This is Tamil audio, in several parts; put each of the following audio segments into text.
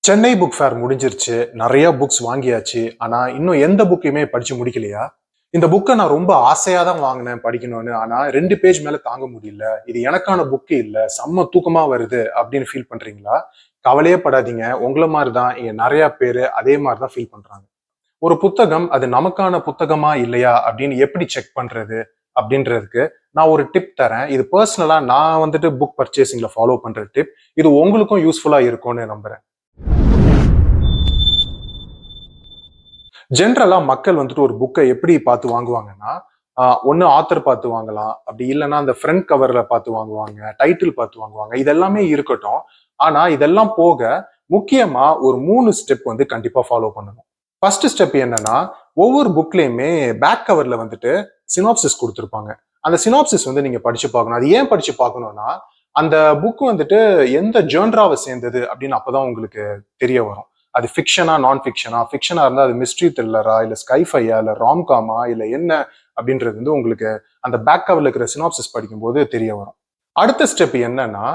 சென்னை புக் ஃபேர் முடிஞ்சிருச்சு. நிறைய புக்ஸ் வாங்கியாச்சு. ஆனா, இன்னும் எந்த புக்கையுமே படிச்சு முடிக்கலையா? இந்த புக்க நான் ரொம்ப ஆசையா தான் வாங்குனேன் படிக்கணும்னு. ஆனா 2 பேஜ் மேல தாங்க முடியல. இது எனக்கான புக்கு இல்ல. செம்ம தூக்கமா வருது அப்படின்னு ஃபீல் பண்றீங்களா? கவலையே படாதீங்க. உங்கள மாரி தான் இங்க நெறைய பேரு அதே மாரி தான் ஃபீல் பண்றாங்க. ஒரு புத்தகம் அது நமக்கான புத்தகமா இல்லையா அப்படின்னு எப்படி செக் பண்றது? அப்படின்றதுக்கு நான் ஒரு டிப் தரேன். இது பெர்சனலா நான் புக் பர்ச்சேசிங்ல ஃபாலோ பண்ற டிப். இது உங்களுக்கும் யூஸ்ஃபுல்லா இருக்கும்னு நம்புறேன். ஜென்ரலா மக்கள் ஒரு புக்கை எப்படி பார்த்து வாங்குவாங்கன்னா, ஒண்ணு ஆத்தர் பார்த்து வாங்கலாம். அப்படி இல்லன்னா அந்த ஃப்ரண்ட் கவர்ல பார்த்து வாங்குவாங்க. டைட்டில் பார்த்து வாங்குவாங்க. இது எல்லாமே இருக்கட்டும். ஆனா இதெல்லாம் போக முக்கியமா ஒரு 3 ஸ்டெப் கண்டிப்பா ஃபாலோ பண்ணணும். ஃபர்ஸ்ட் ஸ்டெப் என்னன்னா, ஒவ்வொரு புக்லயுமே பேக் கவர்ல சினாப்சிஸ் குடுத்திருப்பாங்க. அந்த சினாப்சிஸ் நீங்க படிச்சு பார்க்கணும். அது ஏன் படிச்சு பார்க்கணும்னா, அந்த புக் எந்த ஜான்ராவ சேர்ந்தது அப்படின்னு அப்பதான் உங்களுக்கு தெரிய வரும். அது ஃபிக்ஷனா, நான் ஃபிக்ஷனா? ஃபிக்ஷனா இருந்தா அது மிஸ்ட்ரி த்ரில்லரா, இல்ல ஸ்கைஃபையா, இல்ல ராம்காமா, இல்ல என்ன அப்படின்றது உங்களுக்கு அந்த பேக் கவர்ல இருக்கிற சினாப்சிஸ் படிக்கும்போது தெரிய வரும். அடுத்த ஸ்டெப் என்னன்னா,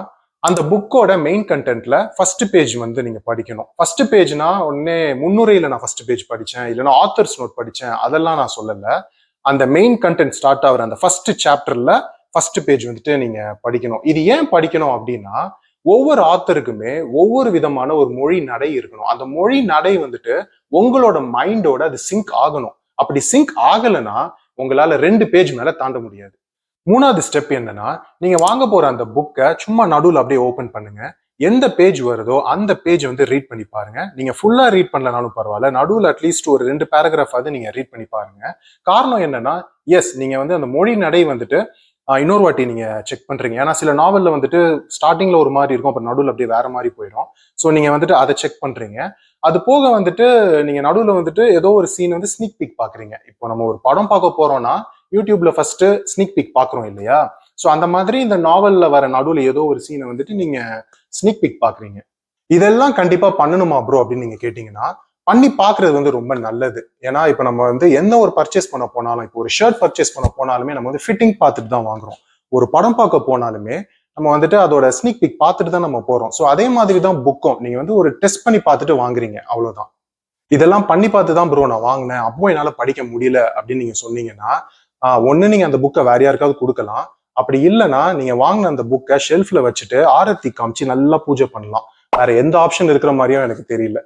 அந்த புக்கோட மெயின் கண்டென்ட்ல ஃபர்ஸ்ட் பேஜ் நீங்க படிக்கணும். ஃபர்ஸ்ட் பேஜ்னா உடனே முன்னுரையில நான் ஃபர்ஸ்ட் பேஜ் படிச்சேன், இல்லைன்னா ஆத்தர்ஸ் நோட் படிச்சேன், அதெல்லாம் நான் சொல்லல. அந்த மெயின் கண்டென்ட் ஸ்டார்ட் ஆகுற அந்த ஃபர்ஸ்ட் சாப்டர்ல ஃபர்ஸ்ட் பேஜ் நீங்க படிக்கணும். இது ஏன் படிக்கணும் அப்படின்னா, ஒவ்வொரு ஆத்தருக்குமே ஒவ்வொரு விதமான ஒரு மொழி நடை இருக்கணும். அந்த மொழி நடை உங்களோட மைண்டோட அது சிங்க் ஆகணும். அப்படி சிங்க் ஆகலைன்னா உங்களால 2 பேஜ் மேல தாண்ட முடியாது. 3வது ஸ்டெப் என்னன்னா, நீங்க வாங்க போற அந்த புக்கை சும்மா நடுவுல அப்படியே ஓபன் பண்ணுங்க. எந்த பேஜ் வருதோ அந்த பேஜ் ரீட் பண்ணி பாருங்க. நீங்க ஃபுல்லா ரீட் பண்ணலனாலும் பரவாயில்ல. நடுவுல அட்லீஸ்ட் ஒரு 2 பேராகிராஃப் நீங்க ரீட் பண்ணி பாருங்க. காரணம் என்னன்னா, எஸ் நீங்க அந்த மொழி நடை இன்னொரு வாட்டி நீங்க செக் பண்றீங்க. ஏன்னா சில நாவல்ல ஸ்டார்டிங்ல ஒரு மாதிரி இருக்கும், அப்புறம் நடுவில் அப்படியே வேற மாதிரி போயிடும். ஸோ நீங்க அதை செக் பண்றீங்க. அது போக நீங்க நடுவில் ஏதோ ஒரு சீன் ஸ்னீக் பீக் பாக்குறீங்க. இப்போ நம்ம ஒரு படம் பார்க்க போறோம்னா யூடியூப்ல ஃபர்ஸ்ட் ஸ்னீக் பீக் பாக்குறோம் இல்லையா? ஸோ அந்த மாதிரி இந்த நாவல்ல வர நடுவில் ஏதோ ஒரு சீனை நீங்க ஸ்னீக் பீக் பாக்குறீங்க. இதெல்லாம் கண்டிப்பா பண்ணணுமா ப்ரோ அப்படின்னு நீங்க கேட்டீங்கன்னா, பண்ணி பாக்குறது ரொம்ப நல்லது. ஏன்னா இப்ப நம்ம என்ன ஒரு பர்ச்சேஸ் பண்ண போனாலும், இப்போ ஒரு ஷர்ட் பர்ச்சேஸ் பண்ண போனாலுமே நம்ம ஃபிட்டிங் பார்த்துட்டு தான் வாங்குறோம். ஒரு படம் பார்க்க போனாலுமே நம்ம அதோட ஸ்னீக் பீக் பார்த்துட்டு தான் நம்ம போறோம். ஸோ அதே மாதிரி தான் புக்கும் நீங்க ஒரு டெஸ்ட் பண்ணி பார்த்துட்டு வாங்குறீங்க, அவ்வளவுதான். இதெல்லாம் பண்ணி பார்த்து தான் ப்ரோ நான் வாங்கினேன், அப்போ என்னால படிக்க முடியல அப்படின்னு நீங்க சொன்னீங்கன்னா, ஒண்ணு நீங்க அந்த புக்கை வேற யாருக்காவது கொடுக்கலாம். அப்படி இல்லைன்னா நீங்க வாங்கின அந்த புக்கை ஷெல்ஃப்ல வச்சுட்டு ஆரத்தி காமிச்சு நல்லா பூஜை பண்ணலாம். வேற எந்த ஆப்ஷன் இருக்கிற மாதிரியும் எனக்கு தெரியல.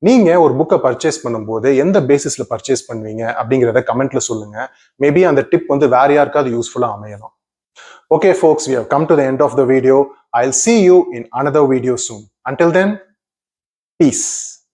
நீங்க ஒரு புக்கை பர்ச்சேஸ் பண்ணும்போது எந்த பேசிஸ்ல பர்ச்சேஸ் பண்ணுவீங்க அப்படிங்கிறத கமெண்ட்ல சொல்லுங்க. மேபி அந்த டிப் வேற யாருக்காவது யூஸ்ஃபுல்லா அமையலாம். Okay folks, we have come to the end of the video. I'll see you in another video soon. Until then, peace.